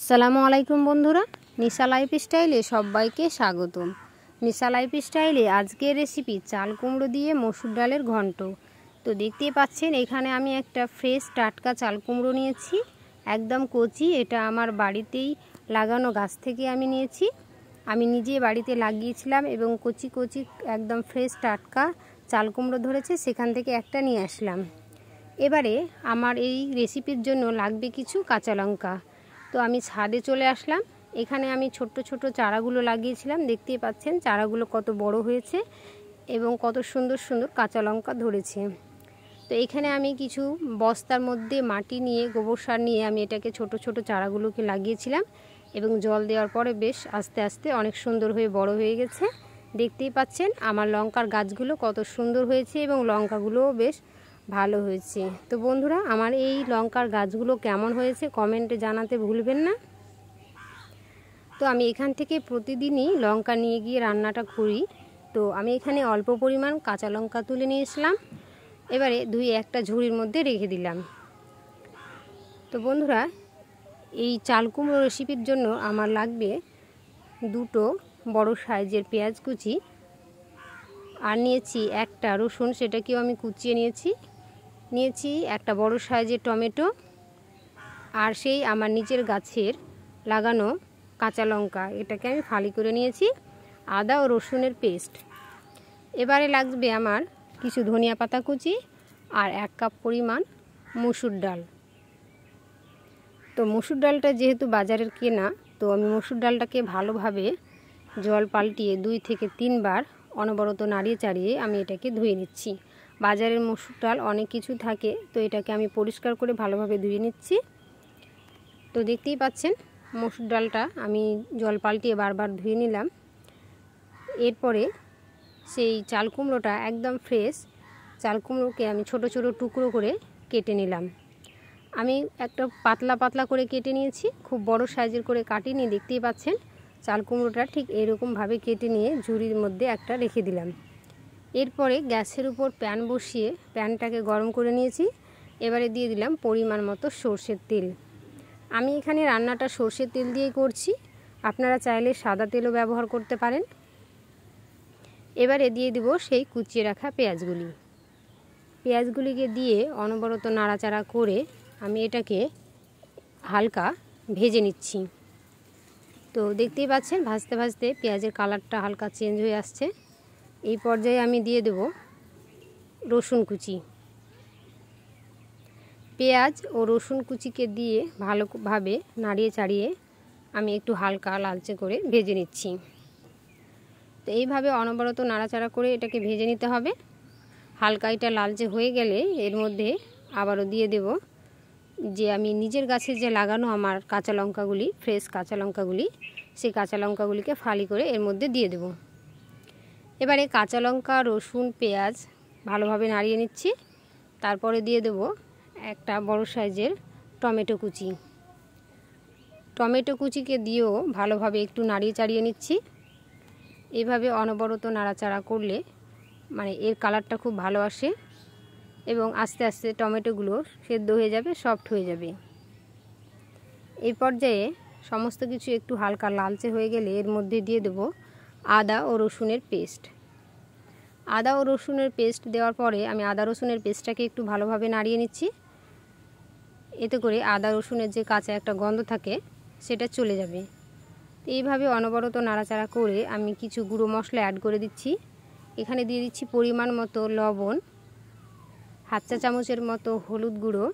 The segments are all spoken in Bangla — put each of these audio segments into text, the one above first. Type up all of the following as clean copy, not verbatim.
আসসালামু আলাইকুম বন্ধুরা, নিশা লাইফ স্টাইলে সবাইকে স্বাগতম। নিশা লাইফ স্টাইলে আজকের রেসিপি চাল কুমড়ো দিয়ে মসুর ডালের ঘন্ট। তো দেখতেই পাচ্ছেন এখানে আমি একটা ফ্রেশ টাটকা চাল কুমড়ো নিয়েছি, একদম কচি। এটা আমার বাড়িতেই লাগানো গাছ থেকে আমি নিয়েছি, আমি নিজে বাড়িতে লাগিয়েছিলাম এবং কচি কচি একদম ফ্রেশ টাটকা চাল কুমড়ো ধরেছে, সেখান থেকে একটা নিয়ে আসলাম। এবারে আমার এই রেসিপির জন্য লাগবে কিছু কাঁচা লঙ্কা। তো আমি ছাদে চলে আসলাম। এখানে আমি ছোট্ট ছোট চারাগুলো লাগিয়েছিলাম, দেখতেই পাচ্ছেন চারাগুলো কত বড় হয়েছে এবং কত সুন্দর সুন্দর কাঁচা লঙ্কা ধরেছে। তো এখানে আমি কিছু বস্তার মধ্যে মাটি নিয়ে, গোবর সার নিয়ে আমি এটাকে ছোট ছোট চারাগুলোকে লাগিয়েছিলাম এবং জল দেওয়ার পরে বেশ আস্তে আস্তে অনেক সুন্দর হয়ে বড় হয়ে গেছে। দেখতেই পাচ্ছেন আমার লঙ্কার গাছগুলো কত সুন্দর হয়েছে এবং লঙ্কাগুলোও বেশ ভালো হয়েছে। তো বন্ধুরা, আমার এই লঙ্কার গাছগুলো কেমন হয়েছে কমেন্টে জানাতে ভুলবেন না। তো আমি এখান থেকে প্রতিদিনই লঙ্কা নিয়ে গিয়ে রান্নাটা করি। তো আমি এখানে অল্প পরিমাণ কাঁচা লঙ্কা তুলে নিয়েছিলাম, এবারে একটা ঝুড়ির মধ্যে রেখে দিলাম। তো বন্ধুরা, এই চাল কুমড়ো রেসিপির জন্য আমার লাগবে দুটো বড় সাইজের পেঁয়াজ কুচি, আর নিয়েছি একটা রসুন, সেটাকেও আমি কুচিয়ে নিয়েছি একটা বড় সাইজের টমেটো, আর সেই আমার নিচের গাছের লাগানো কাঁচা লঙ্কা, এটাকে আমি ফালি করে নিয়েছি, আদা ও রসুনের পেস্ট। এবারে লাগবে আমার কিছু ধনিয়া পাতা কুচি আর 1 কাপ পরিমাণ মসুর ডাল। তো মসুর ডালটা যেহেতু বাজারের কেনা, তো আমি মসুর ডালটাকে ভালোভাবে জল পাল্টিয়ে 2 থেকে 3 বার অনবরত নাড়িয়ে চাড়িয়ে আমি এটাকে ধুয়ে নিচ্ছি। বাজারের মসুর ডাল অনেক কিছু থাকে, তো এটাকে আমি পরিষ্কার করে ভালোভাবে ধুয়ে নিচ্ছি। তো দেখতেই পাচ্ছেন মসুর ডালটা আমি জল পাল্টিয়ে বারবার ধুয়ে নিলাম। এরপরে সেই চাল কুমড়োটা একদম ফ্রেশ চাল কুমড়োকে আমি ছোট ছোট টুকরো করে কেটে নিলাম। আমি একটা পাতলা পাতলা করে কেটে নিয়েছি, খুব বড় সাইজের করে কাটিনি। দেখতেই পাচ্ছেন চাল কুমড়োটা ঠিক এরকমভাবে কেটে নিয়ে ঝুড়ির মধ্যে একটা রেখে দিলাম। এরপরে গ্যাসের উপর প্যান বসিয়ে প্যানটাকে গরম করে নিয়েছি। এবারে দিয়ে দিলাম পরিমাণ মতো সরষের তেল। আমি এখানে রান্নাটা সরষের তেল দিয়েই করছি, আপনারা চাইলে সাদা তেলও ব্যবহার করতে পারেন। এবারে দিয়ে দিব সেই কুচিয়ে রাখা পেঁয়াজগুলিকে দিয়ে অনবরত নাড়াচাড়া করে আমি এটাকে হালকা ভেজে নিচ্ছি। তো দেখতেই পাচ্ছেন ভাজতে ভাজতে পেঁয়াজের কালারটা হালকা চেঞ্জ হয়ে আসছে। এই পর্যায়ে আমি দিয়ে দেব রসুন কুচি। পেঁয়াজ ও রসুন কুচিকে দিয়ে ভালোভাবে নাড়িয়ে চাড়িয়ে আমি একটু হালকা লালচে করে ভেজে নিচ্ছি। তো এইভাবে অনবরত নাড়াচাড়া করে এটাকে ভেজে নিতে হবে। হালকা এটা লালচে হয়ে গেলে এর মধ্যে আবারও দিয়ে দেব যে আমি নিজের গাছে যে লাগানো আমার কাঁচা লঙ্কাগুলি, ফ্রেশ কাঁচা লঙ্কাগুলি, সেই কাঁচা লঙ্কাগুলিকে ফালি করে এর মধ্যে দিয়ে দেব। এবারে কাঁচা লঙ্কা, রসুন, পেঁয়াজ ভালোভাবে নাড়িয়ে নিচ্ছি। তারপরে দিয়ে দেব একটা বড় সাইজের টমেটো কুচিকে দিয়েও ভালোভাবে একটু নাড়িয়ে চাড়িয়ে নিচ্ছি। এইভাবে অনবরত নাড়াচাড়া করলে মানে এর কালারটা খুব ভালো আসে এবং আস্তে আস্তে টমেটোগুলো সেদ্ধ হয়ে যাবে, সফট হয়ে যাবে। এই পর্যায়ে সমস্ত কিছু একটু হালকা লালচে হয়ে গেলে এর মধ্যে দিয়ে দেব আদা ও রসুনের পেস্ট। আদা ও রসুনের পেস্ট দেওয়ার পরে আমি আদা রসুনের পেস্টটাকে একটু ভালোভাবে নাড়িয়ে নিচ্ছি। এতে করে আদা রসুনের যে কাঁচা একটা গন্ধ থাকে সেটা চলে যাবে। এইভাবে অনবরত নাড়াচাড়া করে আমি কিছু গুঁড়ো মশলা অ্যাড করে দিচ্ছি। এখানে দিয়ে দিচ্ছি পরিমাণ মতো লবণ, 1/2 চা চামচের মতো হলুদ গুঁড়ো,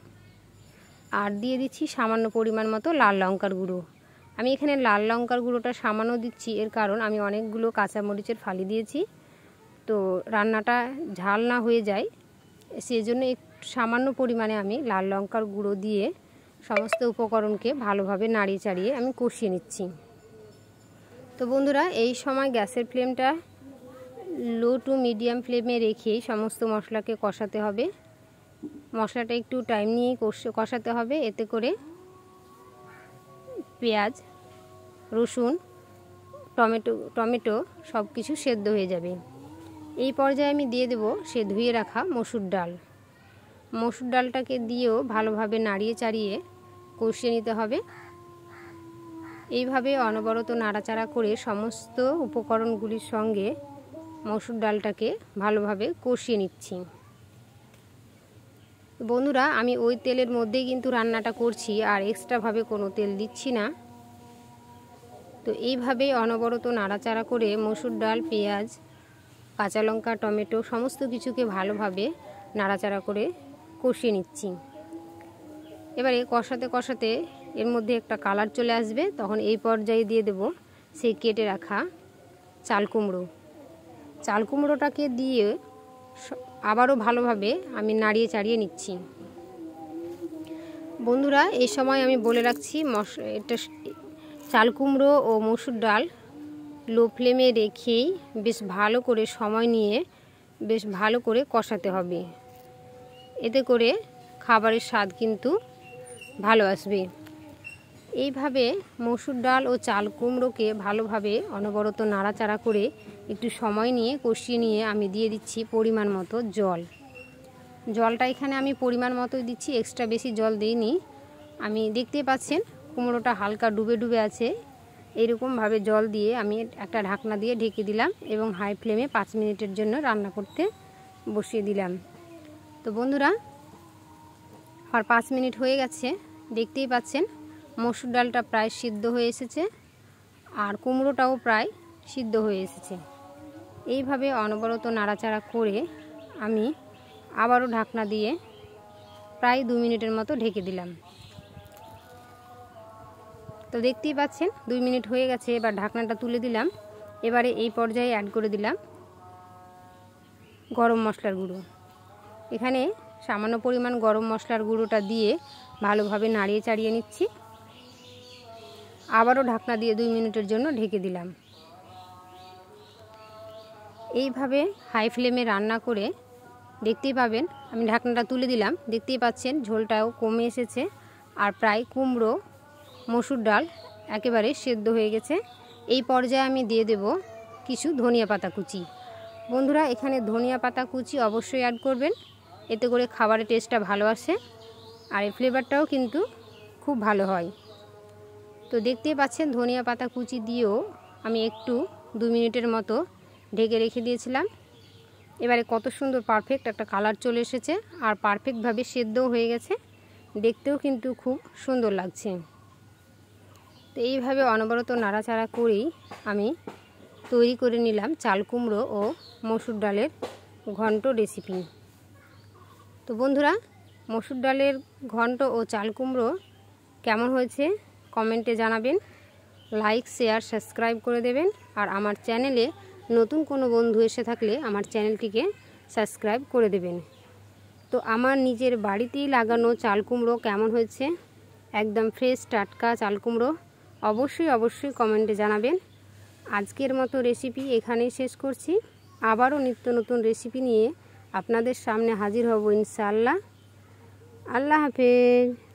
আর দিয়ে দিচ্ছি সামান্য পরিমাণ মতো লাল লঙ্কার গুঁড়ো। আমি এখানে লাল লঙ্কার গুঁড়োটা সামান্য দিচ্ছি, এর কারণ আমি অনেকগুলো কাঁচামরিচের ফালি দিয়েছি, তো রান্নাটা ঝাল না হয়ে যায়, সেজন্য একটু সামান্য পরিমাণে আমি লাল লঙ্কার গুঁড়ো দিয়ে সমস্ত উপকরণকে ভালোভাবে নাড়িয়ে চাড়িয়ে আমি কষিয়ে নিচ্ছি। তো বন্ধুরা, এই সময় গ্যাসের ফ্লেমটা লো টু মিডিয়াম ফ্লেমে রেখেই সমস্ত মশলাকে কষাতে হবে। মশলাটা একটু টাইম নিয়েই কষাতে হবে, এতে করে পেঁয়াজ, রসুন, টমেটো সব কিছু সেদ্ধ হয়ে যাবে। এই পর্যায়ে আমি দিয়ে দেব সে ধুয়ে রাখা মসুর ডালটাকে দিয়েও ভালোভাবে নাড়িয়ে চাড়িয়ে কষিয়ে নিতে হবে। এইভাবে অনবরত নাড়াচাড়া করে সমস্ত উপকরণগুলির সঙ্গে মসুর ডালটাকে ভালোভাবে কষিয়ে নিচ্ছি। বন্ধুরা, আমি ওই তেলের মধ্যেই কিন্তু রান্নাটা করছি, আর এক্সট্রাভাবে কোনো তেল দিচ্ছি না। তো এইভাবেই অনবরত নাড়াচাড়া করে মসুর ডাল, পেঁয়াজ, কাঁচা লঙ্কা, টমেটো সমস্ত কিছুকে ভালোভাবে নাড়াচাড়া করে কষিয়ে নিচ্ছি। এবারে কষাতে কষাতে এর মধ্যে একটা কালার চলে আসবে, তখন এই পর্যায়ে দিয়ে দেব সেই কেটে রাখা চাল কুমড়ো। চাল কুমড়োটাকে দিয়ে আবারও ভালোভাবে আমি নাড়িয়ে চাড়িয়ে নিচ্ছি। বন্ধুরা, এই সময় আমি বলে রাখছি, এটা চাল কুমড়ো ও মসুর ডাল লো ফ্লেমে রেখেই বেশ ভালো করে সময় নিয়ে বেশ ভালো করে কষাতে হবে। এতে করে খাবারের স্বাদ কিন্তু ভালো আসবে। এইভাবে মসুর ডাল ও চাল কুমড়োকে ভালোভাবে অনবরত নাড়াচাড়া করে একটু সময় নিয়ে কষিয়ে নিয়ে আমি দিয়ে দিচ্ছি পরিমাণ মতো জল। জলটা এখানে আমি পরিমাণ মতোই দিচ্ছি, এক্সট্রা বেশি জল দিইনি। আমি দেখতেই পাচ্ছেন কুমড়োটা হালকা ডুবে ডুবে আছে, এইরকমভাবে জল দিয়ে আমি একটা ঢাকনা দিয়ে ঢেকে দিলাম এবং হাই ফ্লেমে 5 মিনিটের জন্য রান্না করতে বসিয়ে দিলাম। তো বন্ধুরা, আর 5 মিনিট হয়ে গেছে, দেখতেই পাচ্ছেন মসুর ডালটা প্রায় সিদ্ধ হয়ে এসেছে আর কুমড়োটাও প্রায় সিদ্ধ হয়ে এসেছে। এইভাবে অনবরত নাড়াচাড়া করে আমি আবারও ঢাকনা দিয়ে প্রায় 2 মিনিটের মতো ঢেকে দিলাম। তো দেখতেই পাচ্ছেন 2 মিনিট হয়ে গেছে, এবার ঢাকনাটা তুলে দিলাম। এবারে এই পর্যায়ে অ্যাড করে দিলাম গরম মশলার গুঁড়ো। এখানে সামান্য পরিমাণ গরম মশলার গুঁড়োটা দিয়ে ভালোভাবে নাড়িয়ে চাড়িয়ে নিচ্ছি। আবারও ঢাকনা দিয়ে 2 মিনিটের জন্য ঢেকে দিলাম। এইভাবে হাই ফ্লেমে রান্না করে দেখতেই পাবেন, আমি ঢাকনাটা তুলে দিলাম, দেখতেই পাচ্ছেন ঝোলটাও কমে এসেছে আর প্রায় কুমড়ো মসুর ডাল একেবারে সেদ্ধ হয়ে গেছে। এই পর্যায়ে আমি দিয়ে দেব কিছু ধনিয়া পাতা কুচি। বন্ধুরা, এখানে ধনিয়া পাতা কুচি অবশ্যই অ্যাড করবেন, এতে করে খাবারের টেস্টটা ভালো আসে আর এই ফ্লেভারটাও কিন্তু খুব ভালো হয়। তো দেখতেই পাচ্ছেন ধনিয়া পাতা কুচি দিয়েও আমি একটু 2 মিনিটের মতো ঢেকে রেখে দিয়েছিলাম। এবারে কত সুন্দর পারফেক্ট একটা কালার চলে এসেছে আর পারফেক্টভাবে সেদ্ধও হয়ে গেছে, দেখতেও কিন্তু খুব সুন্দর লাগছে। তো এইভাবে অনবরত নাড়াচাড়া করেই আমি তৈরি করে নিলাম চাল কুমড়ো ও মসুর ডালের ঘন্ট রেসিপি। তো বন্ধুরা, মসুর ডালের ঘন্ট ও চাল কুমড়ো কেমন হয়েছে কমেন্টে জানাবেন, লাইক, শেয়ার, সাবস্ক্রাইব করে দেবেন। আর আমার চ্যানেলে নতুন কোনো বন্ধু এসে থাকলে আমার চ্যানেলটিকে সাবস্ক্রাইব করে দেবেন। তো আমার নিজের বাড়িতেই লাগানো চাল কুমড়ো কেমন হয়েছে, একদম ফ্রেশ টাটকা চাল কুমড়ো অবশ্যই কমেন্টে জানাবেন। আজকের মতো রেসিপি এখানেই শেষ করছি। আবারও নিত্য নতুন রেসিপি নিয়ে আপনাদের সামনে হাজির হব ইনশাআল্লাহ। আল্লাহ হাফেজ।